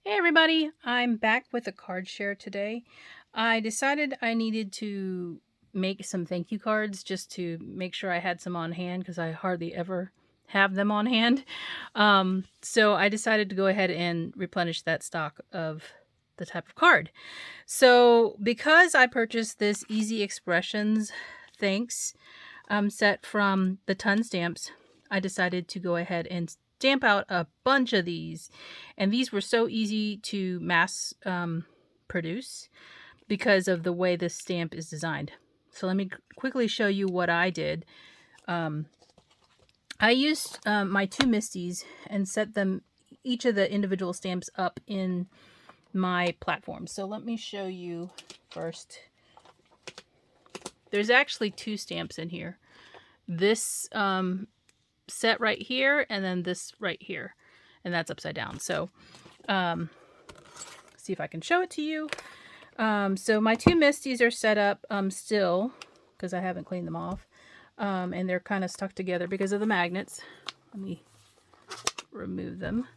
Hey everybody, I'm back with a card share today. I decided I needed to make some thank you cards just to make sure I had some on hand because I hardly ever have them on hand. So I decided to go ahead and replenish that stock of the type of card. So because I purchased this Easy Expressions thanks set from the Ton Stamps, I decided to go ahead and stamp out a bunch of these. And these were so easy to mass produce because of the way this stamp is designed. So let me quickly show you what I did. I used my two Misties and set them, each of the individual stamps, up in my platform. So let me show you first. There's actually two stamps in here. This set right here and then this right here, and that's upside down. So see if I can show it to you. So my two Misties are set up still because I haven't cleaned them off, and they're kind of stuck together because of the magnets. Let me remove them.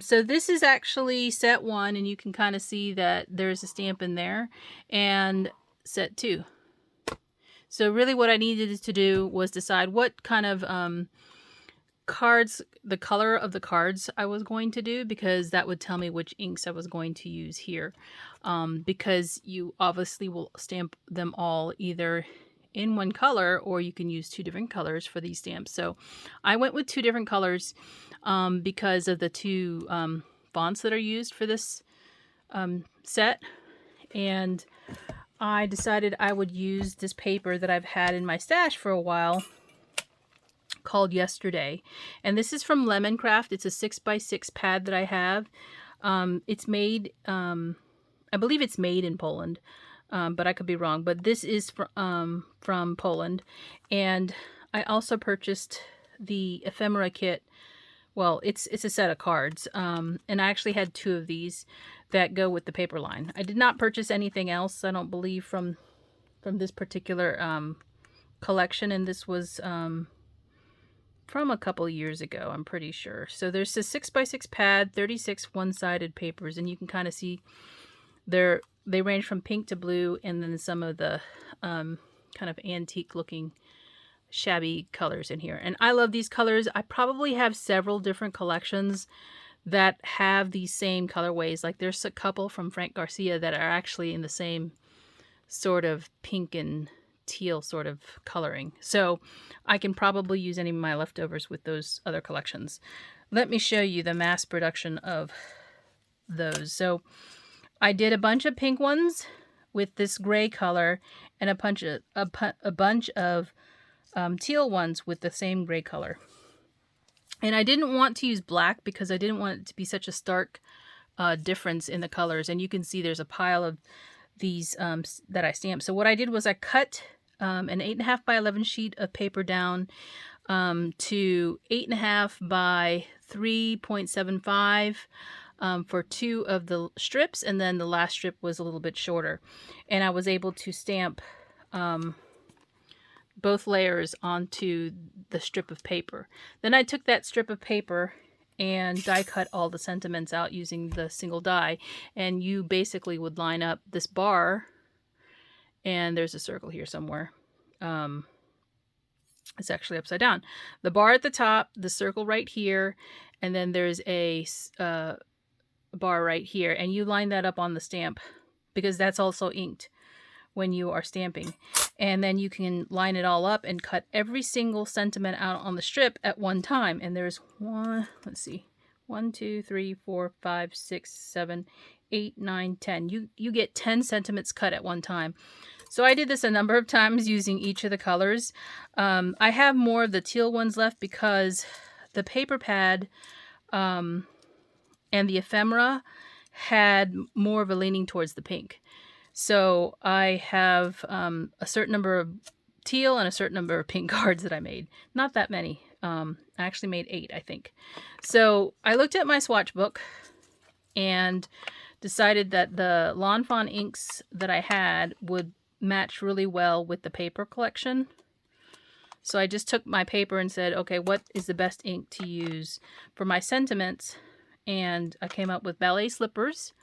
So this is actually set one, and you can kind of see that there's a stamp in there, and set two. So really what I needed to do was decide what kind of cards, the color of the cards I was going to do, because that would tell me which inks I was going to use here. Because you obviously will stamp them all either in one color, or you can use two different colors for these stamps. So I went with two different colors because of the two fonts that are used for this set. And I decided I would use this paper that I've had in my stash for a while called Yesterday. And this is from Lemoncraft. It's a 6x6 pad that I have. It's made, I believe it's made in Poland, but I could be wrong. But this is from Poland. And I also purchased the ephemera kit. Well, it's a set of cards, and I actually had two of these that go with the paper line. I did not purchase anything else, I don't believe, from this particular collection, and this was from a couple years ago, I'm pretty sure. So there's a 6x6 pad, 36 one-sided papers, and you can kind of see they range from pink to blue, and then some of the kind of antique-looking shabby colors in here. And I love these colors. I probably have several different collections that have these same colorways. Like there's a couple from Frank Garcia that are actually in the same sort of pink and teal sort of coloring. So I can probably use any of my leftovers with those other collections. Let me show you the mass production of those. So I did a bunch of pink ones with this gray color, and a bunch of teal ones with the same gray color. And I didn't want to use black because I didn't want it to be such a stark difference in the colors. And you can see there's a pile of these that I stamped. So what I did was I cut an 8.5 by 11 sheet of paper down to 8.5 by 3.75 for two of the strips, and then the last strip was a little bit shorter. And I was able to stamp both layers onto the strip of paper. Then I took that strip of paper and die cut all the sentiments out using the single die, and you basically would line up this bar, and there's a circle here somewhere. It's actually upside down. The bar at the top, the circle right here, and then there's a bar right here, and you line that up on the stamp because that's also inked when you are stamping. And then you can line it all up and cut every single sentiment out on the strip at one time. And there's 1, 2, 3, 4, 5, 6, 7, 8, 9, 10. You get 10 sentiments cut at one time. So I did this a number of times using each of the colors. I have more of the teal ones left because the paper pad and the ephemera had more of a leaning towards the pink. So I have a certain number of teal and a certain number of pink cards that I made. Not that many. I actually made 8, I think. So I looked at my swatch book and decided that the Lawn Fawn inks that I had would match really well with the paper collection. So I just took my paper and said, okay, what is the best ink to use for my sentiments? And I came up with ballet slippers.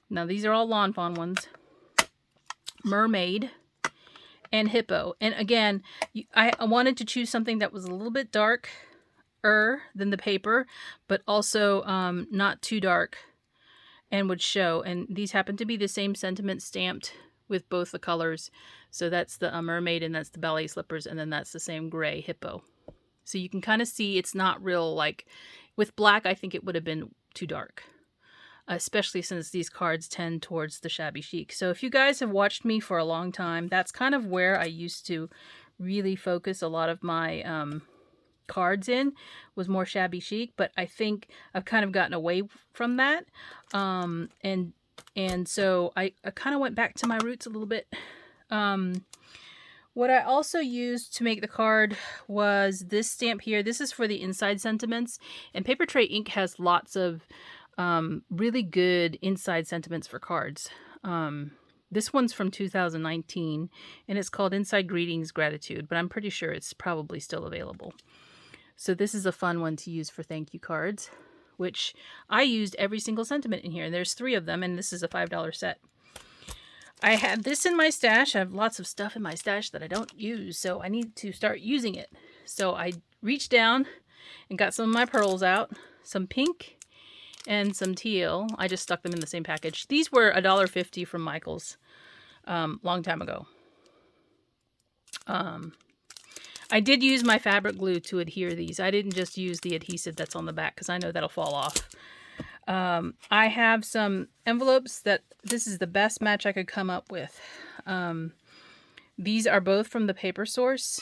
Now these are all Lawn Fawn ones. Mermaid and hippo. And again, I wanted to choose something that was a little bit darker than the paper, but also not too dark and would show. And these happen to be the same sentiment stamped with both the colors. So that's the mermaid and that's the ballet slippers, and then that's the same gray hippo. So you can kind of see it's not real, like with black, I think it would have been too dark. Especially since these cards tend towards the shabby chic. So if you guys have watched me for a long time, that's kind of where I used to really focus a lot of my cards in, was more shabby chic. But I think I've kind of gotten away from that. And so I kind of went back to my roots a little bit. What I also used to make the card was this stamp here. This is for the inside sentiments. And Paper Tray ink has lots of really good inside sentiments for cards. This one's from 2019 and it's called Inside Greetings Gratitude, but I'm pretty sure it's probably still available. So this is a fun one to use for thank you cards, which I used every single sentiment in here. And there's 3 of them, and this is a $5 set. I had this in my stash. I have lots of stuff in my stash that I don't use, so I need to start using it. So I reached down and got some of my pearls out, some pink and some teal. I just stuck them in the same package. These were $1.50 from Michael's long time ago. I did use my fabric glue to adhere these. I didn't just use the adhesive that's on the back because I know that'll fall off. I have some envelopes that this is the best match I could come up with. These are both from the Paper Source.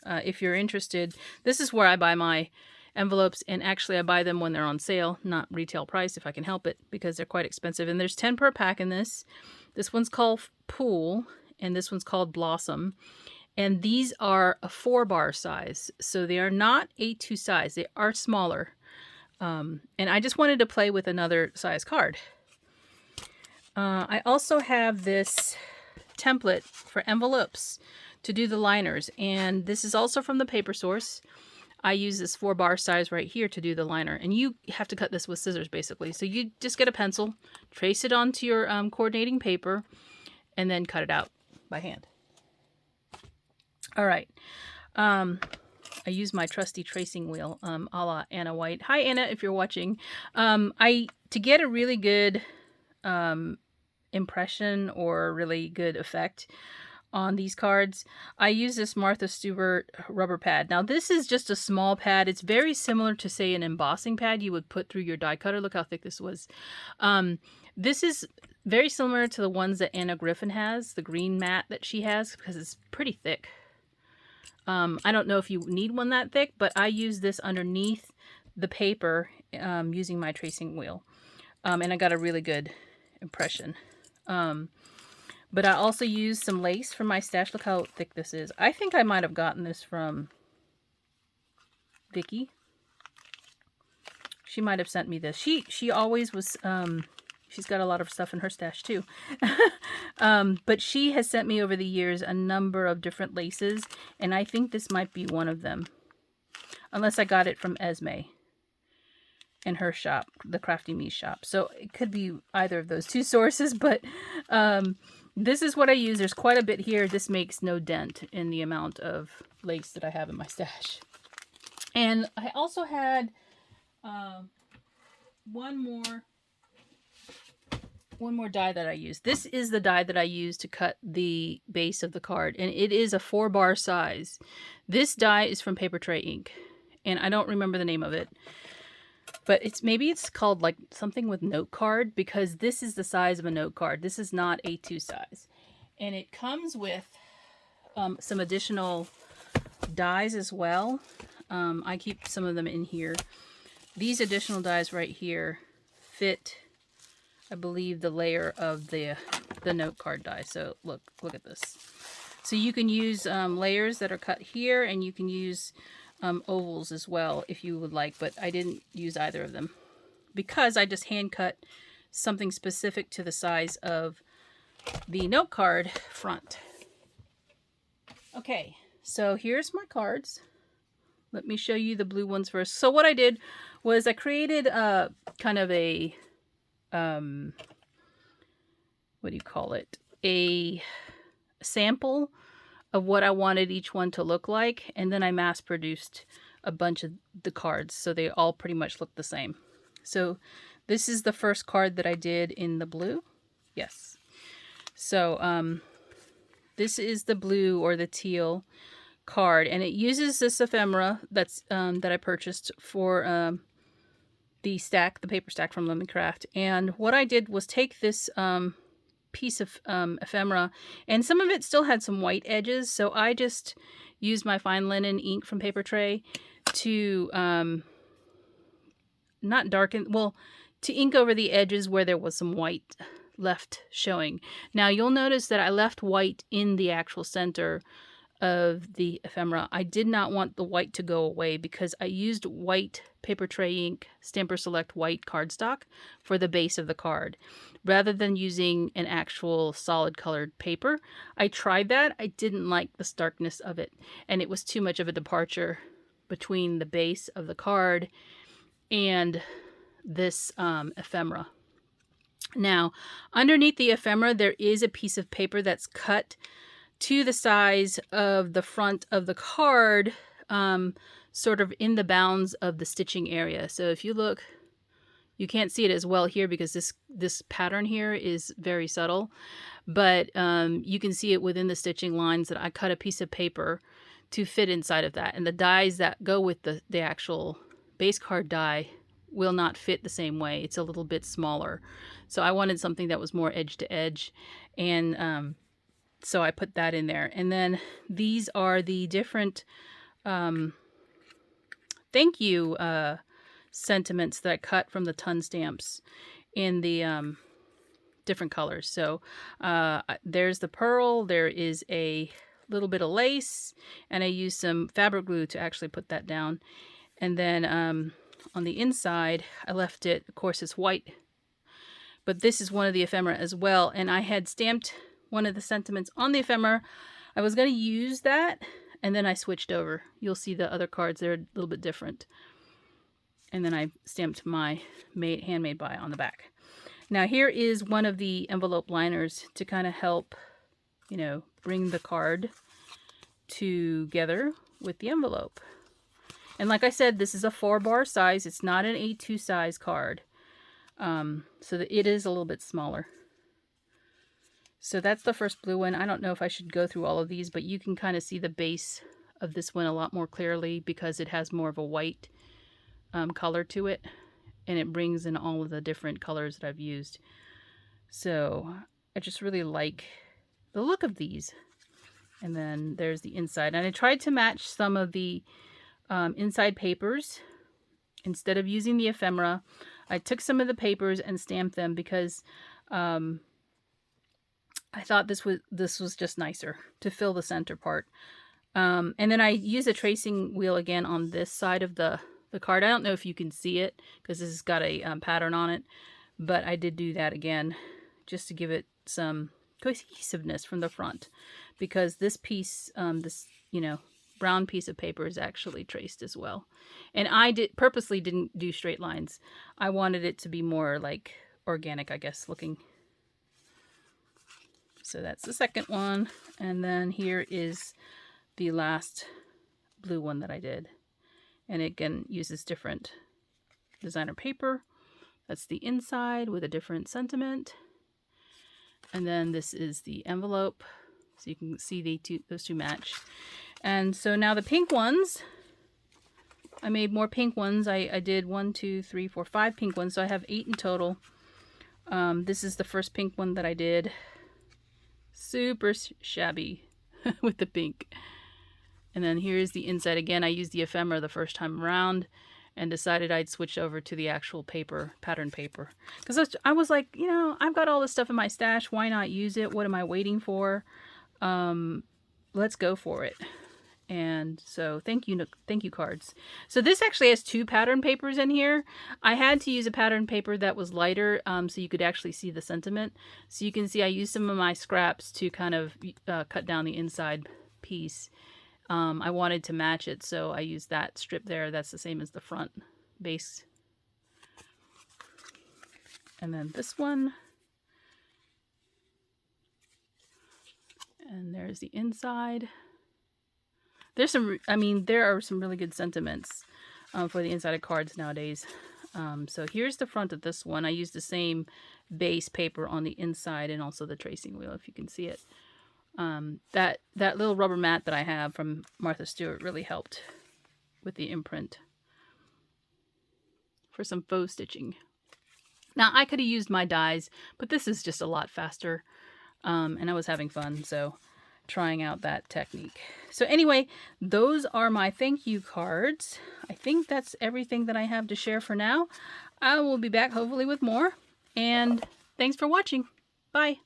If you're interested, this is where I buy my envelopes, and actually I buy them when they're on sale, not retail price if I can help it, because they're quite expensive. And there's 10 per pack in this. This one's called Pool, and this one's called Blossom. And these are a 4-bar size, so they are not A2 size. They are smaller. And I just wanted to play with another size card. I also have this template for envelopes to do the liners, and this is also from the Paper Source. I use this 4-bar size right here to do the liner, and you have to cut this with scissors basically. So you just get a pencil, trace it onto your coordinating paper, and then cut it out by hand. All right. I use my trusty tracing wheel, a la Anna White. Hi, Anna, if you're watching. To get a really good impression or really good effect on these cards, I use this Martha Stewart rubber pad. Now, this is just a small pad. It's very similar to, say, an embossing pad you would put through your die cutter. Look how thick this was. This is very similar to the ones that Anna Griffin has, the green mat that she has, because it's pretty thick. I don't know if you need one that thick, but I use this underneath the paper using my tracing wheel. And I got a really good impression. But I also used some lace from my stash. Look how thick this is. I think I might have gotten this from Vicky. She might have sent me this. She always was, she's got a lot of stuff in her stash too. But she has sent me over the years a number of different laces, and I think this might be one of them. Unless I got it from Esme in her shop, the Crafty Me shop. So it could be either of those two sources, but this is what I use. There's quite a bit here. This makes no dent in the amount of lace that I have in my stash. And I also had one more die that I used. This is the die that I used to cut the base of the card, and it is a 4-bar size. This die is from Paper Tray ink, and I don't remember the name of it, but maybe it's called like something with note card, because this is the size of a note card. This is not A2 size, and it comes with some additional dies as well. I keep some of them in here. These additional dies right here fit, I believe, the layer of the note card die. So look at this. So you can use layers that are cut here, and you can use ovals as well if you would like, but I didn't use either of them because I just hand cut something specific to the size of the note card front. Okay, so here's my cards. Let me show you the blue ones first. So what I did was I created kind of a, what do you call it? A sample of what I wanted each one to look like. And then I mass produced a bunch of the cards. So they all pretty much look the same. So this is the first card that I did in the blue. Yes. So this is the blue or the teal card, and it uses this ephemera that's that I purchased for the paper stack from Lemoncraft. And what I did was take this piece of ephemera, and some of it still had some white edges, so I just used my fine linen ink from Paper Tray to not darken, well, to ink over the edges where there was some white left showing. Now you'll notice that I left white in the actual center of the ephemera. I did not want the white to go away because I used white Paper Tray ink, Stamper Select white cardstock for the base of the card, rather than using an actual solid colored paper. I tried that. I didn't like the starkness of it, and it was too much of a departure between the base of the card and this ephemera. Now, underneath the ephemera, there is a piece of paper that's cut to the size of the front of the card, sort of in the bounds of the stitching area. So if you look, you can't see it as well here because this pattern here is very subtle, but you can see it within the stitching lines that I cut a piece of paper to fit inside of that. And the dies that go with the actual base card die will not fit the same way. It's a little bit smaller. So I wanted something that was more edge to edge, and so I put that in there. And then these are the different thank you sentiments that I cut from the ton stamps in the different colors. So there's the pearl, there is a little bit of lace, and I used some fabric glue to actually put that down. And then on the inside, I left it, of course it's white, but this is one of the ephemera as well. And I had stamped one of the sentiments on the ephemera. I was going to use that, and then I switched over. You'll see the other cards, they're a little bit different. And then I stamped my handmade by on the back. Now here is one of the envelope liners to kind of help, you know, bring the card together with the envelope. And like I said, this is a 4-bar size. It's not an A2 size card. So that it is a little bit smaller. So that's the first blue one. I don't know if I should go through all of these, but you can kind of see the base of this one a lot more clearly because it has more of a white color to it. And it brings in all of the different colors that I've used. So I just really like the look of these. And then there's the inside. And I tried to match some of the inside papers. Instead of using the ephemera, I took some of the papers and stamped them because I thought this was just nicer to fill the center part. And then I used a tracing wheel again on this side of the card. I don't know if you can see it because this has got a pattern on it, but I did do that again just to give it some cohesiveness from the front, because this piece, this, you know, brown piece of paper is actually traced as well. And I purposely didn't do straight lines. I wanted it to be more like organic, I guess, looking. So that's the second one. And then here is the last blue one that I did. And it again uses different designer paper. That's the inside with a different sentiment. And then this is the envelope. So you can see those two match. And so now the pink ones, I made more pink ones. I did 1, 2, 3, 4, 5 pink ones. So I have 8 in total. This is the first pink one that I did. Super shabby with the pink. And then here's the inside again. I used the ephemera the first time around and decided I'd switch over to the actual paper, pattern paper. Because I was like, you know, I've got all this stuff in my stash. Why not use it? What am I waiting for? Let's go for it. And so thank you cards. So this actually has 2 pattern papers in here. I had to use a pattern paper that was lighter so you could actually see the sentiment. So you can see I used some of my scraps to kind of cut down the inside piece. I wanted to match it, so I used that strip there. That's the same as the front base And then this one. And there's the inside. There's some, I mean, there are some really good sentiments for the inside of cards nowadays. So here's the front of this one. I used the same base paper on the inside and also the tracing wheel, if you can see it. That little rubber mat that I have from Martha Stewart really helped with the imprint for some faux stitching. Now, I could have used my dies, but this is just a lot faster. And I was having fun, so trying out that technique. So anyway, those are my thank you cards. I think that's everything that I have to share for now. I will be back hopefully with more. And thanks for watching. Bye.